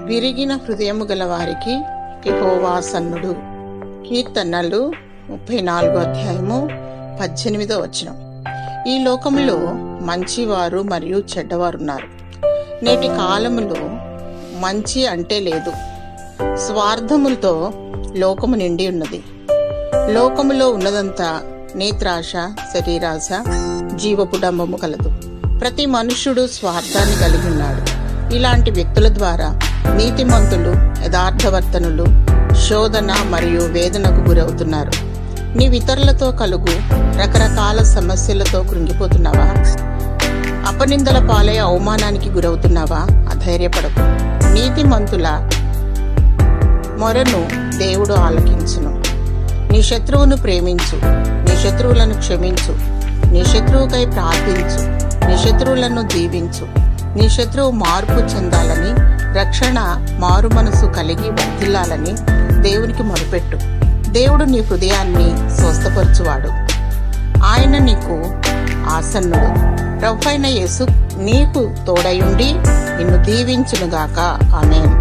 విరిగిన హృదయము గల వారికి యెహోవా సన్నుడు. కీర్తనలు 34వ అధ్యాయము 18వ వచనం. ఈ లోకములో మంచివారు మరియు చెడ్డవారున్నారు. నేటి కాలములో మంచి అంటే లేదు. స్వార్థములతో లోకము నిండి ఉన్నది. లోకములో ఉన్నదంతా నేత్రాశ, శరీరాశ, జీవపు డంబము కలదు. ప్రతి మనుష్యుడు స్వార్థాన్ని కలిగి ఉన్నాడు. ఇలాంటి వ్యక్తుల ద్వారా నీతిమంతులు, యథార్థవర్తనులు శోధన మరియు వేదనకు గురవుతున్నారు. నీవితరులతో కలుగు రకరకాల సమస్యలతో కృంగిపోతున్నావా? అపనిందల పాలై అవమానానికి గురవుతున్నావా? అధైర్యపడకు. నీతిమంతుల మొరను దేవుడు ఆలకించును. నీ శత్రువును ప్రేమించు, నీ శత్రువులను క్షమించు, నీ శత్రువుకై ప్రార్థించు, నీ శత్రువులను దీవించు. నీ శత్రువు మార్పు చెందాలని, రక్షణ మారు మనసు కలిగి వర్ధిల్లాలని దేవునికి మొరపెట్టు. దేవుడు నీ హృదయాన్ని స్వస్థపరచువాడు. ఆయన నీకు ఆసన్నుడు. ప్రభువైన యేసు నీకు తోడయుండి నిన్ను దీవించునుగాక. ఆమేన్.